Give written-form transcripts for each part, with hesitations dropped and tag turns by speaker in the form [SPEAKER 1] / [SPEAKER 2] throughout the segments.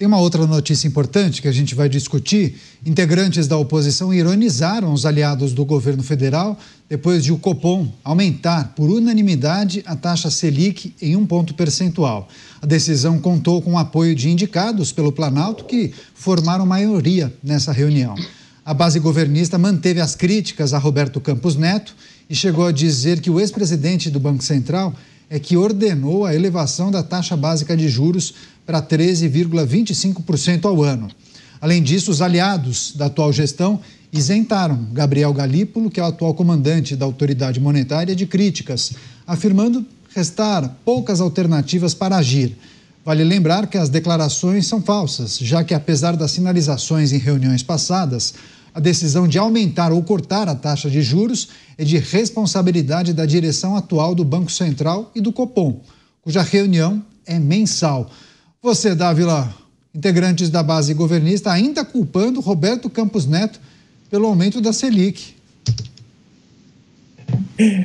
[SPEAKER 1] Tem uma outra notícia importante que a gente vai discutir. Integrantes da oposição ironizaram os aliados do governo federal depois de o Copom aumentar por unanimidade a taxa Selic em 1 ponto percentual. A decisão contou com o apoio de indicados pelo Planalto, que formaram maioria nessa reunião. A base governista manteve as críticas a Roberto Campos Neto e chegou a dizer que o ex-presidente do Banco Central é que ordenou a elevação da taxa básica de juros para 13,25% ao ano. Além disso, os aliados da atual gestão isentaram Gabriel Galípolo, que é o atual comandante da autoridade monetária, de críticas, afirmando restar poucas alternativas para agir. Vale lembrar que as declarações são falsas, já que, apesar das sinalizações em reuniões passadas, a decisão de aumentar ou cortar a taxa de juros é de responsabilidade da direção atual do Banco Central e do Copom, cuja reunião é mensal. Você, Dávila, integrantes da base governista ainda culpando Roberto Campos Neto pelo aumento da Selic.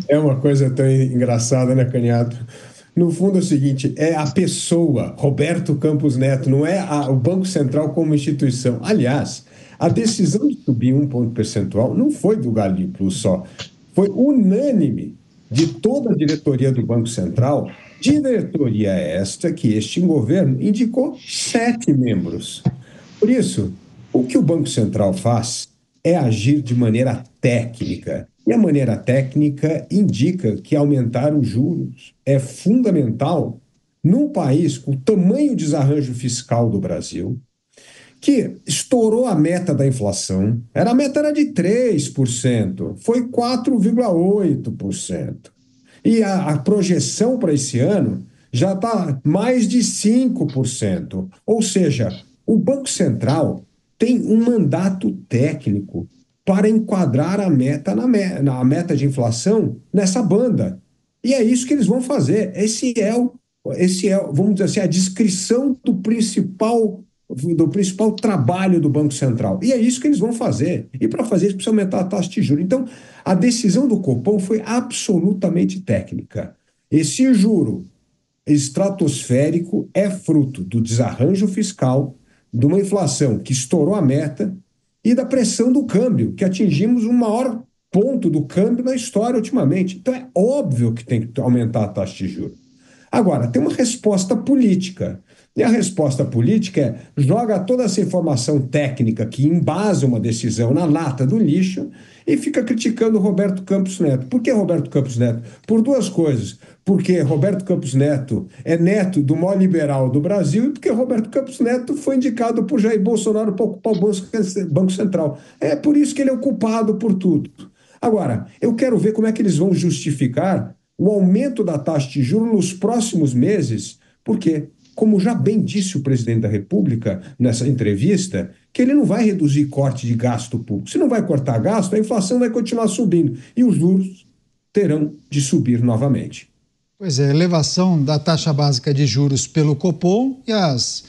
[SPEAKER 2] É uma coisa tão engraçada, né, Canhato? No fundo é o seguinte, é a pessoa, Roberto Campos Neto, não é o Banco Central como instituição. Aliás, a decisão de subir 1 ponto percentual não foi do Galípolo só, foi unânime de toda a diretoria do Banco Central, diretoria esta que este governo indicou 7 membros. Por isso, o que o Banco Central faz é agir de maneira técnica. E a maneira técnica indica que aumentar os juros é fundamental num país com o tamanho desarranjo fiscal do Brasil, que estourou a meta da inflação. A meta era de 3%, foi 4,8%. E a projeção para esse ano já está mais de 5%. Ou seja, o Banco Central tem um mandato técnico para enquadrar a meta na meta de inflação nessa banda. E é isso que eles vão fazer. Esse é, vamos dizer assim, a descrição do principal trabalho do Banco Central. E é isso que eles vão fazer. E para fazer isso precisa aumentar a taxa de juros. Então, a decisão do Copom foi absolutamente técnica. Esse juro estratosférico é fruto do desarranjo fiscal, de uma inflação que estourou a meta e da pressão do câmbio, que atingimos o maior ponto do câmbio na história ultimamente. Então é óbvio que tem que aumentar a taxa de juros. Agora, tem uma resposta política. E a resposta política é joga toda essa informação técnica que embasa uma decisão na lata do lixo e fica criticando o Roberto Campos Neto. Por que Roberto Campos Neto? Por duas coisas. Porque Roberto Campos Neto é neto do maior liberal do Brasil e porque Roberto Campos Neto foi indicado por Jair Bolsonaro para ocupar o Banco Central. É por isso que ele é o culpado por tudo. Agora, eu quero ver como é que eles vão justificar o aumento da taxa de juros nos próximos meses, porque, como já bem disse o presidente da República nessa entrevista, que ele não vai reduzir corte de gasto público. Se não vai cortar gasto, a inflação vai continuar subindo e os juros terão de subir novamente.
[SPEAKER 1] Pois é, elevação da taxa básica de juros pelo Copom e as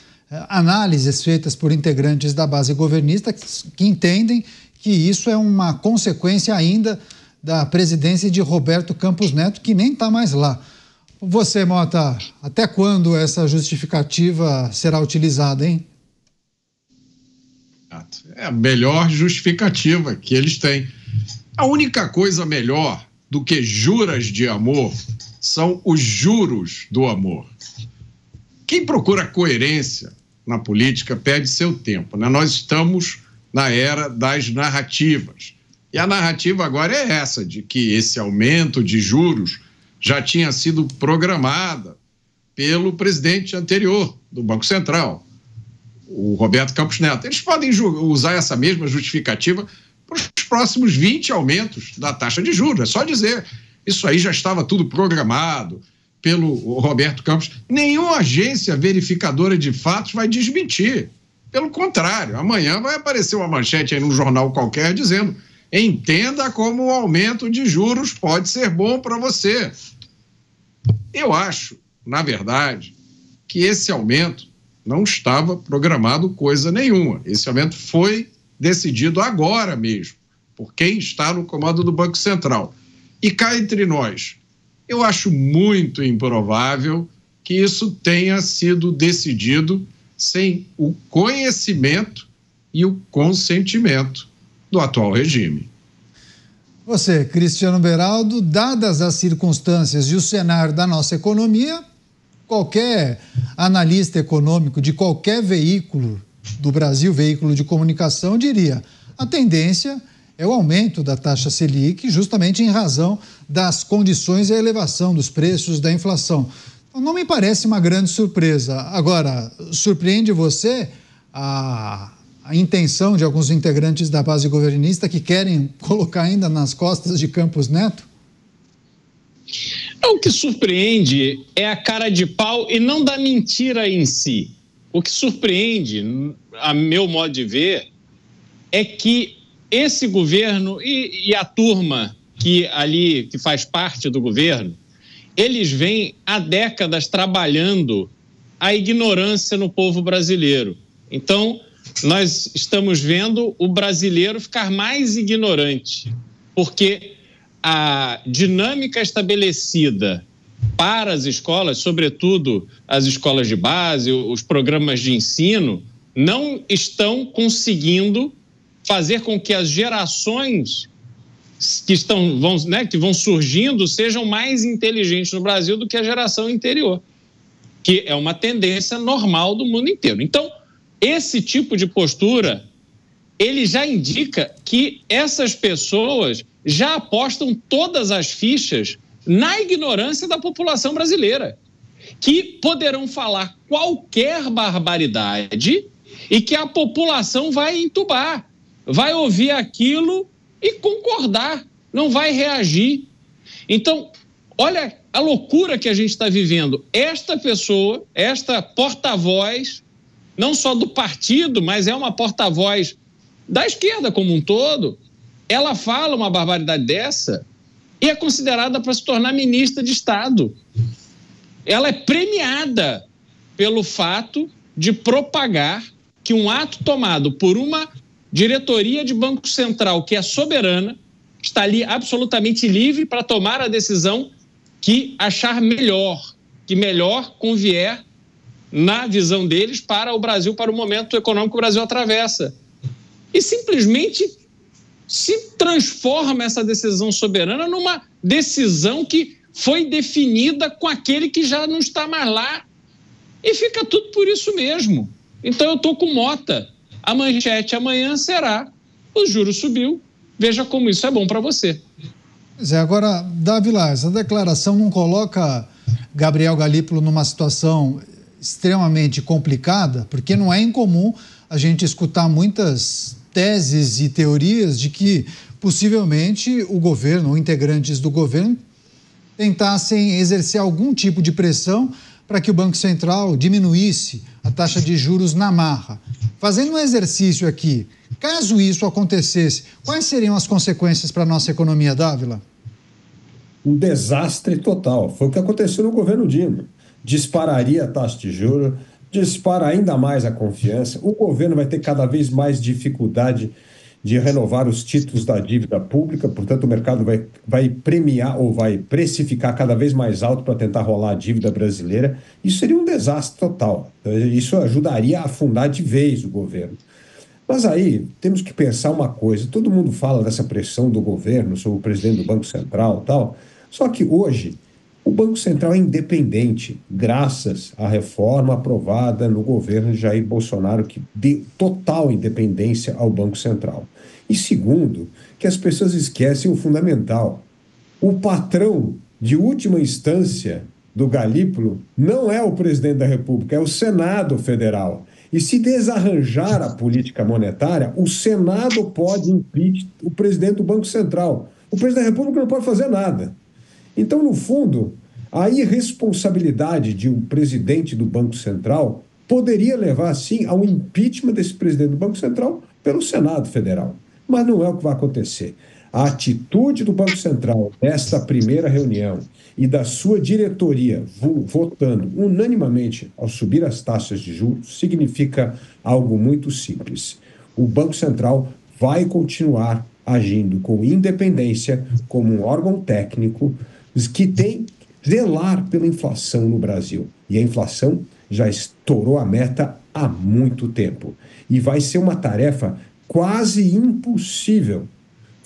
[SPEAKER 1] análises feitas por integrantes da base governista que entendem que isso é uma consequência ainda da presidência de Roberto Campos Neto, que nem está mais lá. Você, Mota, até quando essa justificativa será utilizada, hein?
[SPEAKER 3] É a melhor justificativa que eles têm. A única coisa melhor do que juras de amor são os juros do amor. Quem procura coerência na política perde seu tempo, né? Nós estamos na era das narrativas. E a narrativa agora é essa, de que esse aumento de juros já tinha sido programada pelo presidente anterior do Banco Central, o Roberto Campos Neto. Eles podem usar essa mesma justificativa para os próximos 20 aumentos da taxa de juros. É só dizer, isso aí já estava tudo programado pelo Roberto Campos. Nenhuma agência verificadora de fatos vai desmentir. Pelo contrário, amanhã vai aparecer uma manchete aí num jornal qualquer dizendo: entenda como o aumento de juros pode ser bom para você. Eu acho, na verdade, que esse aumento não estava programado coisa nenhuma. Esse aumento foi decidido agora mesmo, por quem está no comando do Banco Central. E cá entre nós, eu acho muito improvável que isso tenha sido decidido sem o conhecimento e o consentimento do atual regime.
[SPEAKER 1] Você, Cristiano Beraldo, dadas as circunstâncias e o cenário da nossa economia, qualquer analista econômico de qualquer veículo do Brasil, veículo de comunicação, diria: a tendência é o aumento da taxa Selic, justamente em razão das condições e a elevação dos preços da inflação. Então, não me parece uma grande surpresa. Agora, surpreende você a intenção de alguns integrantes da base governista que querem colocar ainda nas costas de Campos Neto?
[SPEAKER 4] O que surpreende é a cara de pau e não da mentira em si. O que surpreende, a meu modo de ver, é que esse governo e a turma que faz parte do governo, eles vêm há décadas trabalhando a ignorância no povo brasileiro. Então, nós estamos vendo o brasileiro ficar mais ignorante, porque a dinâmica estabelecida para as escolas, sobretudo as escolas de base, os programas de ensino, não estão conseguindo fazer com que as gerações que vão surgindo sejam mais inteligentes no Brasil do que a geração anterior, que é uma tendência normal do mundo inteiro. Então, esse tipo de postura, ele já indica que essas pessoas já apostam todas as fichas na ignorância da população brasileira, que poderão falar qualquer barbaridade e que a população vai entubar, vai ouvir aquilo e concordar, não vai reagir. Então, olha a loucura que a gente está vivendo. Esta pessoa, esta porta-voz, não só do partido, mas é uma porta-voz da esquerda como um todo, ela fala uma barbaridade dessa e é considerada para se tornar ministra de Estado. Ela é premiada pelo fato de propagar que um ato tomado por uma diretoria de Banco Central, que é soberana, está ali absolutamente livre para tomar a decisão que achar melhor, que melhor convier na visão deles para o Brasil, para o momento econômico que o Brasil atravessa. E simplesmente se transforma essa decisão soberana numa decisão que foi definida com aquele que já não está mais lá. E fica tudo por isso mesmo. Então eu estou com Mota. A manchete amanhã será: o juro subiu, veja como isso é bom para você.
[SPEAKER 1] Pois é, agora, Davi Vilar, essa declaração não coloca Gabriel Galípolo numa situação extremamente complicada, porque não é incomum a gente escutar muitas teses e teorias de que possivelmente o governo ou integrantes do governo tentassem exercer algum tipo de pressão para que o Banco Central diminuísse a taxa de juros na marra. Fazendo um exercício aqui, caso isso acontecesse, quais seriam as consequências para a nossa economia, Dávila?
[SPEAKER 2] Um desastre total. Foi o que aconteceu no governo Dilma. Dispararia a taxa de juros, dispara ainda mais a confiança. O governo vai ter cada vez mais dificuldade de renovar os títulos da dívida pública, portanto o mercado vai premiar ou vai precificar cada vez mais alto para tentar rolar a dívida brasileira. Isso seria um desastre total. Isso ajudaria a afundar de vez o governo. Mas aí temos que pensar uma coisa: todo mundo fala dessa pressão do governo sobre o presidente do Banco Central e tal, só que hoje o Banco Central é independente, graças à reforma aprovada no governo de Jair Bolsonaro, que deu total independência ao Banco Central. E segundo, que as pessoas esquecem o fundamental: o patrão de última instância do Galípolo não é o presidente da República, é o Senado Federal. E se desarranjar a política monetária, o Senado pode impedir o presidente do Banco Central. O presidente da República não pode fazer nada. Então, no fundo, a irresponsabilidade de um presidente do Banco Central poderia levar, sim, ao impeachment desse presidente do Banco Central pelo Senado Federal. Mas não é o que vai acontecer. A atitude do Banco Central nesta primeira reunião e da sua diretoria votando unanimamente ao subir as taxas de juros significa algo muito simples. O Banco Central vai continuar agindo com independência como um órgão técnico que tem que zelar pela inflação no Brasil. E a inflação já estourou a meta há muito tempo. E vai ser uma tarefa quase impossível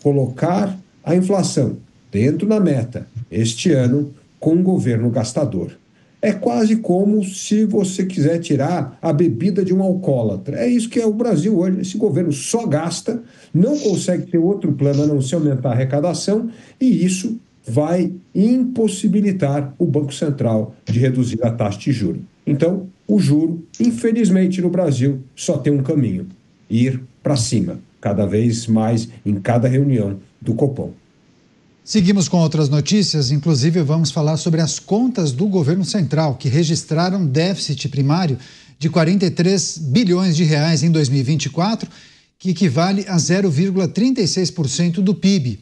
[SPEAKER 2] colocar a inflação dentro da meta este ano com um governo gastador. É quase como se você quiser tirar a bebida de um alcoólatra. É isso que é o Brasil hoje. Esse governo só gasta, não consegue ter outro plano a não ser aumentar a arrecadação, e isso vai impossibilitar o Banco Central de reduzir a taxa de juros. Então, o juro, infelizmente, no Brasil, só tem um caminho: ir para cima, cada vez mais em cada reunião do Copom.
[SPEAKER 1] Seguimos com outras notícias, inclusive vamos falar sobre as contas do governo central, que registraram déficit primário de 43 bilhões de reais em 2024, que equivale a 0,36% do PIB.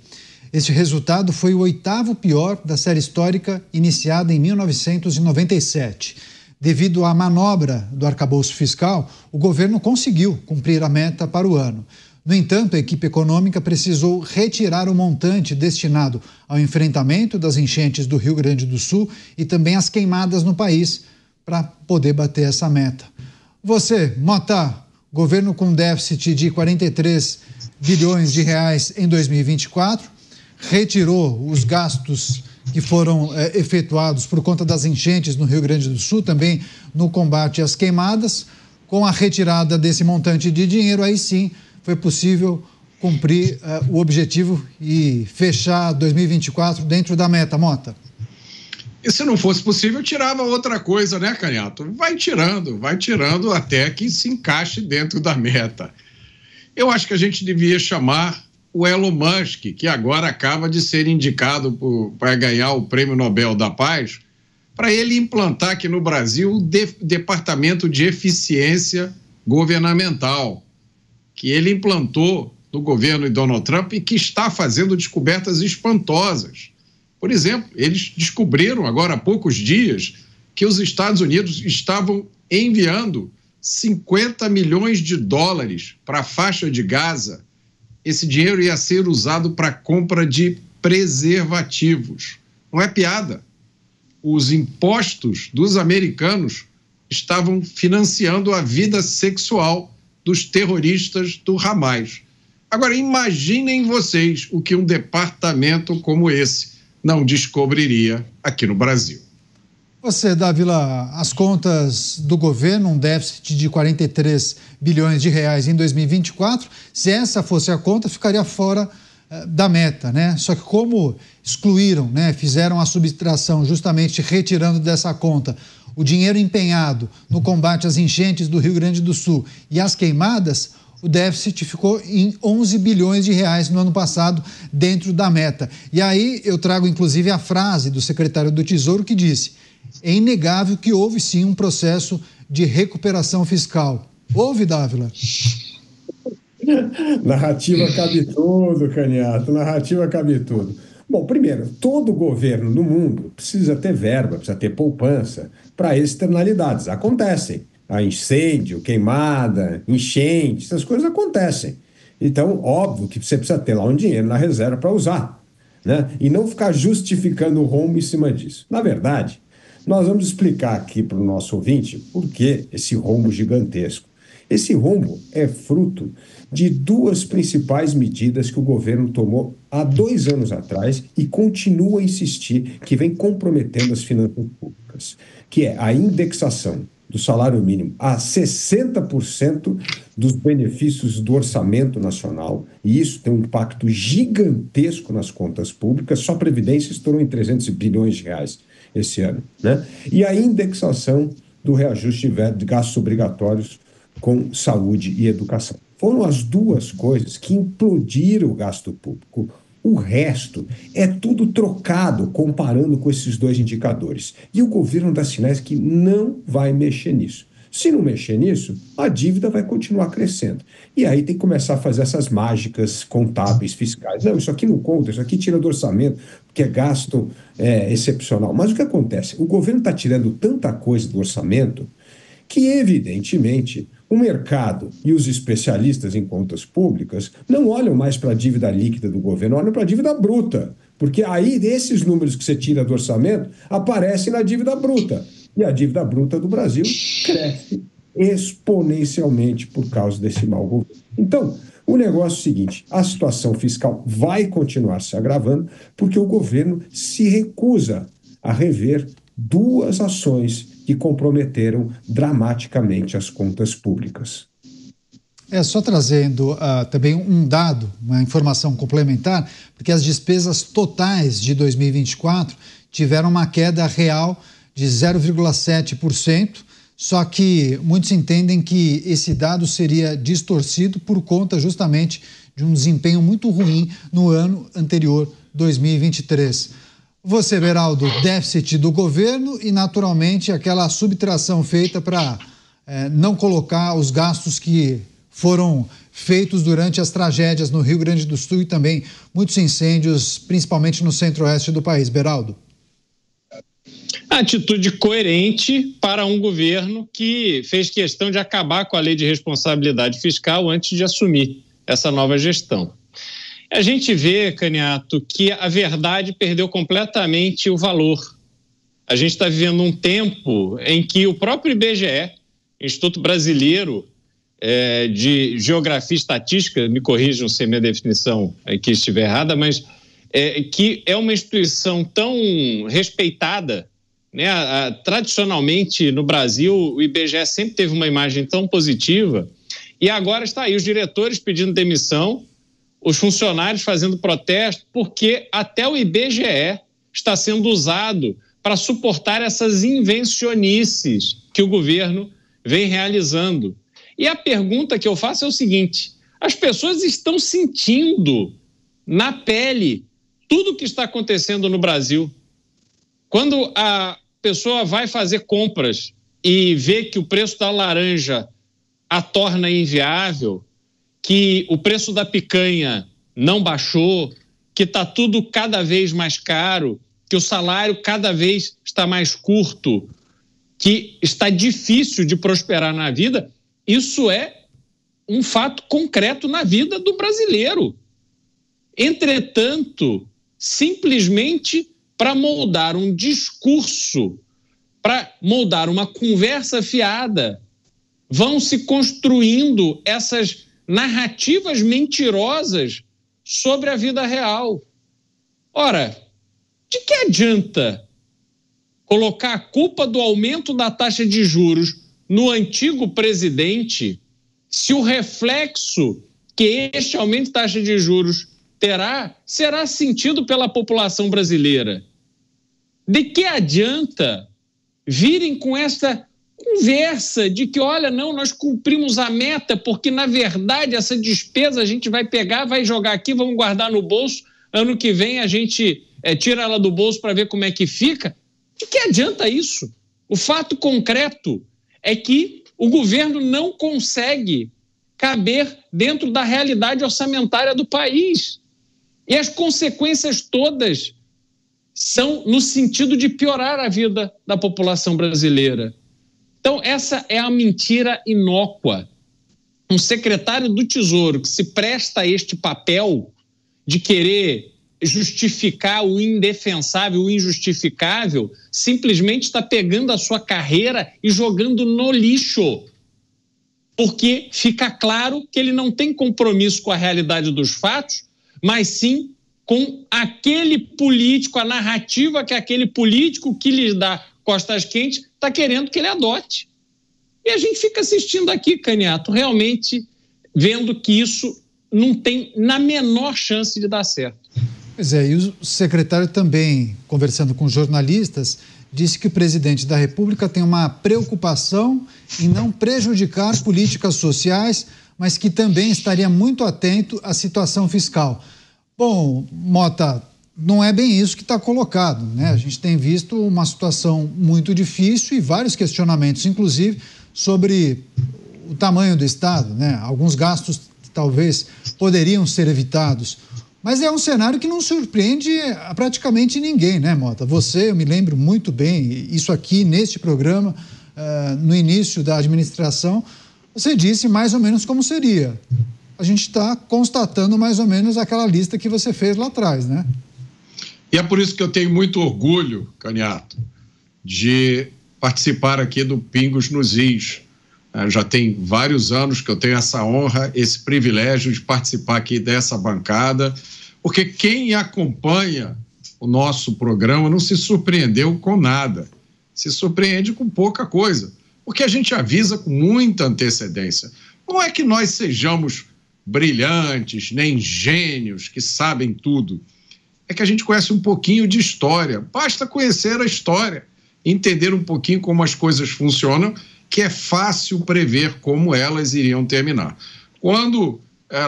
[SPEAKER 1] Este resultado foi o 8º pior da série histórica iniciada em 1997. Devido à manobra do arcabouço fiscal, o governo conseguiu cumprir a meta para o ano. No entanto, a equipe econômica precisou retirar o montante destinado ao enfrentamento das enchentes do Rio Grande do Sul e também às queimadas no país para poder bater essa meta. Você, Mota, governo com déficit de 43 bilhões de reais em 2024, retirou os gastos que foram efetuados por conta das enchentes no Rio Grande do Sul, também no combate às queimadas. Com a retirada desse montante de dinheiro, aí sim foi possível cumprir o objetivo e fechar 2024 dentro da meta, Mota.
[SPEAKER 3] E se não fosse possível, tirava outra coisa, né, Canhato? Vai tirando até que se encaixe dentro da meta. Eu acho que a gente devia chamar o Elon Musk, que agora acaba de ser indicado para ganhar o Prêmio Nobel da Paz, para ele implantar aqui no Brasil o Departamento de Eficiência Governamental, que ele implantou no governo de Donald Trump e que está fazendo descobertas espantosas. Por exemplo, eles descobriram agora há poucos dias que os Estados Unidos estavam enviando 50 milhões de dólares para a faixa de Gaza. Esse dinheiro ia ser usado para a compra de preservativos. Não é piada. Os impostos dos americanos estavam financiando a vida sexual dos terroristas do Hamas. Agora, imaginem vocês o que um departamento como esse não descobriria aqui no Brasil.
[SPEAKER 1] Você, Dávila, as contas do governo, um déficit de 43 bilhões de reais em 2024, se essa fosse a conta, ficaria fora da meta, né? Só que como excluíram, né, fizeram a subtração justamente retirando dessa conta o dinheiro empenhado no combate às enchentes do Rio Grande do Sul e às queimadas, o déficit ficou em 11 bilhões de reais no ano passado, dentro da meta. E aí eu trago, inclusive, a frase do secretário do Tesouro que disse: é inegável que houve, sim, um processo de recuperação fiscal. Houve, Dávila?
[SPEAKER 2] Narrativa cabe tudo, Canhato, narrativa cabe tudo. Bom, primeiro, todo governo no mundo precisa ter verba, precisa ter poupança para externalidades. Acontecem. A incêndio, queimada, enchente, essas coisas acontecem. Então, óbvio que você precisa ter lá um dinheiro na reserva para usar, né? E não ficar justificando o rombo em cima disso. Na verdade, nós vamos explicar aqui para o nosso ouvinte por que esse rombo gigantesco. Esse rombo é fruto de duas principais medidas que o governo tomou há 2 anos atrás e continua a insistir, que vem comprometendo as finanças públicas, que é a indexação do salário mínimo a 60% dos benefícios do orçamento nacional, e isso tem um impacto gigantesco nas contas públicas. Só a Previdência estourou em 300 bilhões de reais esse ano, né? E a indexação do reajuste de gastos obrigatórios com saúde e educação. Foram as duas coisas que implodiram o gasto público. O resto é tudo trocado comparando com esses dois indicadores. E o governo dá sinais que não vai mexer nisso. Se não mexer nisso, a dívida vai continuar crescendo. E aí tem que começar a fazer essas mágicas contábeis, fiscais. Não, isso aqui não conta, isso aqui tira do orçamento, porque é gasto excepcional. Mas o que acontece? O governo está tirando tanta coisa do orçamento que, evidentemente, o mercado e os especialistas em contas públicas não olham mais para a dívida líquida do governo, olham para a dívida bruta. Porque aí, desses números que você tira do orçamento, aparecem na dívida bruta. E a dívida bruta do Brasil cresce exponencialmente por causa desse mau governo. Então, o negócio é o seguinte: a situação fiscal vai continuar se agravando porque o governo se recusa a rever duas ações que comprometeram dramaticamente as contas públicas.
[SPEAKER 1] Só trazendo também um dado, uma informação complementar, porque as despesas totais de 2024 tiveram uma queda real de 0,7%, só que muitos entendem que esse dado seria distorcido por conta justamente de um desempenho muito ruim no ano anterior, 2023. Você, Beraldo, déficit do governo e, naturalmente, aquela subtração feita para não colocar os gastos que foram feitos durante as tragédias no Rio Grande do Sul e também muitos incêndios, principalmente no centro-oeste do país. Beraldo.
[SPEAKER 4] Atitude coerente para um governo que fez questão de acabar com a lei de responsabilidade fiscal antes de assumir essa nova gestão. A gente vê, Caniato, que a verdade perdeu completamente o valor. A gente está vivendo um tempo em que o próprio IBGE, Instituto Brasileiro de Geografia e Estatística, me corrijam se a minha definição aqui estiver errada, mas que é uma instituição tão respeitada, né? Tradicionalmente no Brasil o IBGE sempre teve uma imagem tão positiva e agora está aí os diretores pedindo demissão, os funcionários fazendo protesto, porque até o IBGE está sendo usado para suportar essas invencionices que o governo vem realizando. E a pergunta que eu faço é o seguinte: as pessoas estão sentindo na pele tudo o que está acontecendo no Brasil. Quando a pessoa vai fazer compras e vê que o preço da laranja a torna inviável, que o preço da picanha não baixou, que está tudo cada vez mais caro, que o salário cada vez está mais curto, que está difícil de prosperar na vida, isso é um fato concreto na vida do brasileiro. Entretanto, simplesmente para moldar um discurso, para moldar uma conversa fiada, vão se construindo essas narrativas mentirosas sobre a vida real. Ora, de que adianta colocar a culpa do aumento da taxa de juros no antigo presidente se o reflexo que este aumento de taxa de juros terá será sentido pela população brasileira? De que adianta virem com essa conversa de que, olha, não, nós cumprimos a meta porque, na verdade, essa despesa a gente vai pegar, vai jogar aqui, vamos guardar no bolso, ano que vem a gente tira ela do bolso para ver como é que fica? De que adianta isso? O fato concreto é que o governo não consegue caber dentro da realidade orçamentária do país. E as consequências todas são no sentido de piorar a vida da população brasileira. Então, essa é a mentira inócua. Um secretário do Tesouro que se presta a este papel de querer justificar o indefensável, o injustificável, simplesmente está pegando a sua carreira e jogando no lixo. Porque fica claro que ele não tem compromisso com a realidade dos fatos, mas sim com aquele político, a narrativa que aquele político que lhe dá costas quentes está querendo que ele adote. E a gente fica assistindo aqui, Caniato, realmente vendo que isso não tem na menor chance de dar certo.
[SPEAKER 1] Pois é, e o secretário também, conversando com jornalistas, disse que o presidente da República tem uma preocupação em não prejudicar políticas sociais, mas que também estaria muito atento à situação fiscal. Bom, Mota, não é bem isso que está colocado, né? A gente tem visto uma situação muito difícil e vários questionamentos, inclusive, sobre o tamanho do Estado, né? Alguns gastos que talvez poderiam ser evitados. Mas é um cenário que não surpreende a praticamente ninguém, né, Mota? Você, eu me lembro muito bem, isso aqui neste programa, no início da administração, você disse mais ou menos como seria. A gente está constatando mais ou menos aquela lista que você fez lá atrás, né?
[SPEAKER 3] E é por isso que eu tenho muito orgulho, Caniato, de participar aqui do Pingos nos Is, Já tem vários anos que eu tenho essa honra, esse privilégio de participar aqui dessa bancada, porque quem acompanha o nosso programa não se surpreendeu com nada, se surpreende com pouca coisa, porque a gente avisa com muita antecedência. Não é que nós sejamos brilhantes, nem gênios que sabem tudo, é que a gente conhece um pouquinho de história, basta conhecer a história, entender um pouquinho como as coisas funcionam, que é fácil prever como elas iriam terminar. Quando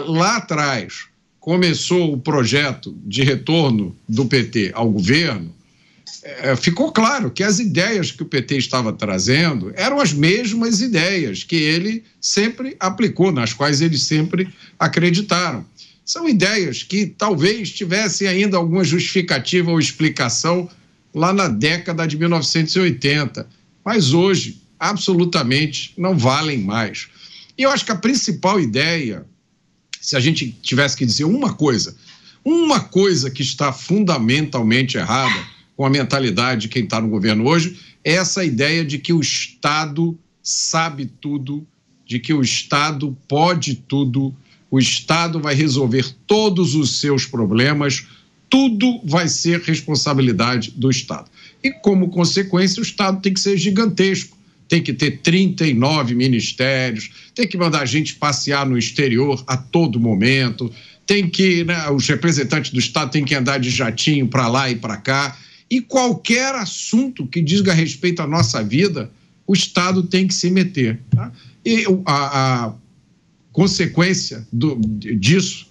[SPEAKER 3] lá atrás começou o projeto de retorno do PT ao governo, ficou claro que as ideias que o PT estava trazendo eram as mesmas ideias que ele sempre aplicou, nas quais eles sempre acreditaram. São ideias que talvez tivessem ainda alguma justificativa ou explicação lá na década de 1980, mas hoje absolutamente não valem mais. E eu acho que a principal ideia, se a gente tivesse que dizer uma coisa que está fundamentalmente errada com a mentalidade de quem está no governo hoje, é essa ideia de que o Estado sabe tudo, de que o Estado pode tudo, o Estado vai resolver todos os seus problemas, tudo vai ser responsabilidade do Estado. E, como consequência, o Estado tem que ser gigantesco, tem que ter 39 ministérios, tem que mandar a gente passear no exterior a todo momento, tem que, os representantes do Estado têm que andar de jatinho para lá e para cá, e qualquer assunto que diga respeito à nossa vida, o Estado tem que se meter. Tá? E a consequência disso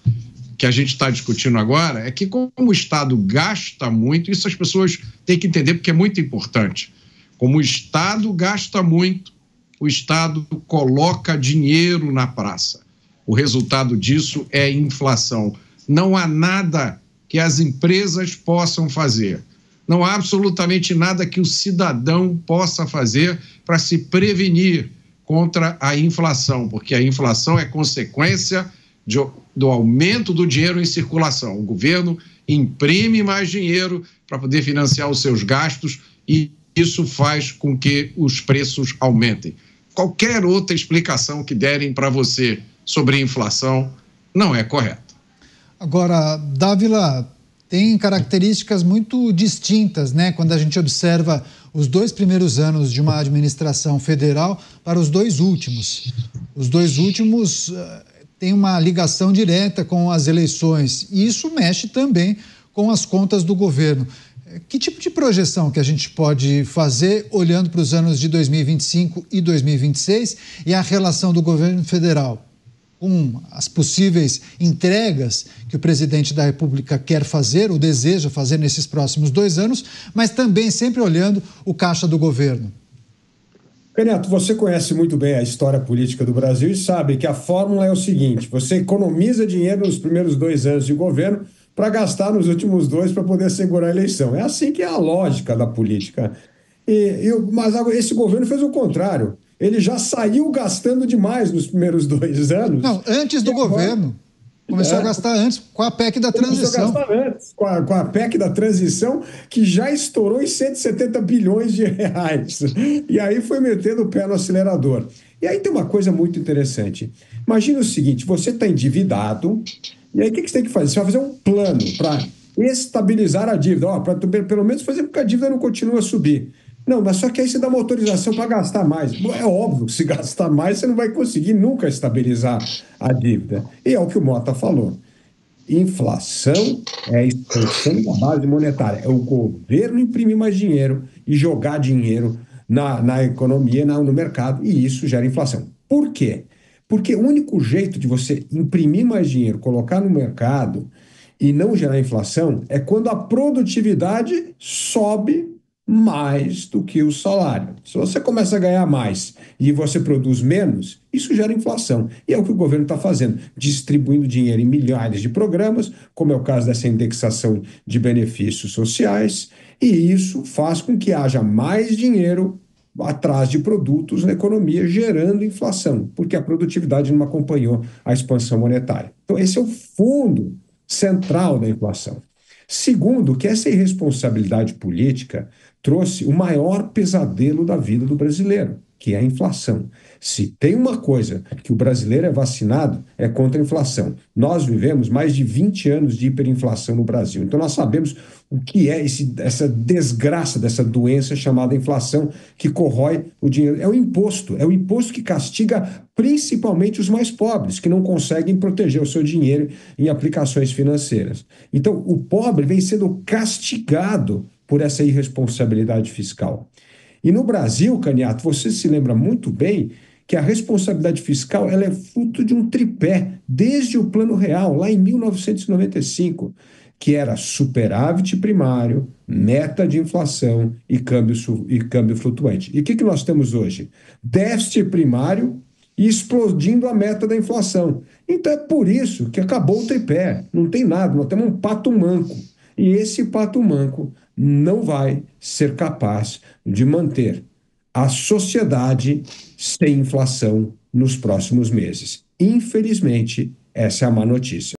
[SPEAKER 3] que a gente está discutindo agora é que, como o Estado gasta muito, isso as pessoas têm que entender porque é muito importante. Como o Estado gasta muito, o Estado coloca dinheiro na praça. O resultado disso é inflação. Não há nada que as empresas possam fazer. Não há absolutamente nada que o cidadão possa fazer para se prevenir contra a inflação, porque a inflação é consequência do aumento do dinheiro em circulação. O governo imprime mais dinheiro para poder financiar os seus gastos e isso faz com que os preços aumentem. Qualquer outra explicação que derem para você sobre inflação não é correta.
[SPEAKER 1] Agora, Dávila, tem características muito distintas, né? Quando a gente observa os 2 primeiros anos de uma administração federal para os 2 últimos. Os 2 últimos têm uma ligação direta com as eleições e isso mexe também com as contas do governo. Que tipo de projeção que a gente pode fazer olhando para os anos de 2025 e 2026 e a relação do governo federal com as possíveis entregas que o presidente da República quer fazer ou deseja fazer nesses próximos 2 anos, mas também sempre olhando o caixa do governo?
[SPEAKER 2] Renato, você conhece muito bem a história política do Brasil e sabe que a fórmula é o seguinte: você economiza dinheiro nos primeiros 2 anos de governo para gastar nos últimos 2 para poder segurar a eleição. É assim que é a lógica da política. Mas esse governo fez o contrário. Ele já saiu gastando demais nos primeiros 2 anos.
[SPEAKER 1] Não, antes do governo. Começou a gastar antes com a PEC da transição.
[SPEAKER 2] Começou a gastar antes com a PEC da transição, que já estourou em 170 bilhões de reais. E aí foi metendo o pé no acelerador. E aí tem uma coisa muito interessante. Imagina o seguinte: você está endividado, e aí o que você tem que fazer? Você vai fazer um plano para estabilizar a dívida, para pelo menos fazer com que a dívida não continue a subir. Não, mas só que aí você dá uma autorização para gastar mais. É óbvio que se gastar mais, você não vai conseguir nunca estabilizar a dívida. E é o que o Mota falou. Inflação é a expansão da base monetária. É o governo imprimir mais dinheiro e jogar dinheiro na economia, no mercado, e isso gera inflação. Por quê? Porque o único jeito de você imprimir mais dinheiro, colocar no mercado e não gerar inflação é quando a produtividade sobe mais do que o salário. Se você começa a ganhar mais e você produz menos, isso gera inflação. E é o que o governo está fazendo, distribuindo dinheiro em milhares de programas, como é o caso dessa indexação de benefícios sociais, e isso faz com que haja mais dinheiro atrás de produtos na economia, gerando inflação, porque a produtividade não acompanhou a expansão monetária. Então, esse é o fundo central da inflação. Segundo, que essa irresponsabilidade política trouxe o maior pesadelo da vida do brasileiro, que é a inflação. Se tem uma coisa que o brasileiro é vacinado, é contra a inflação. Nós vivemos mais de 20 anos de hiperinflação no Brasil. Então nós sabemos o que é essa desgraça dessa doença chamada inflação que corrói o dinheiro. É o imposto que castiga principalmente os mais pobres, que não conseguem proteger o seu dinheiro em aplicações financeiras. Então o pobre vem sendo castigado por essa irresponsabilidade fiscal. E no Brasil, Caniato, você se lembra muito bem que a responsabilidade fiscal ela é fruto de um tripé, desde o Plano Real, lá em 1995, que era superávit primário, meta de inflação e câmbio flutuante. E o que nós temos hoje? Déficit primário e explodindo a meta da inflação. Então é por isso que acabou o tripé, não tem nada, nós temos um pato manco. E esse pato manco não vai ser capaz de manter a sociedade sem inflação nos próximos meses. Infelizmente, essa é a má notícia.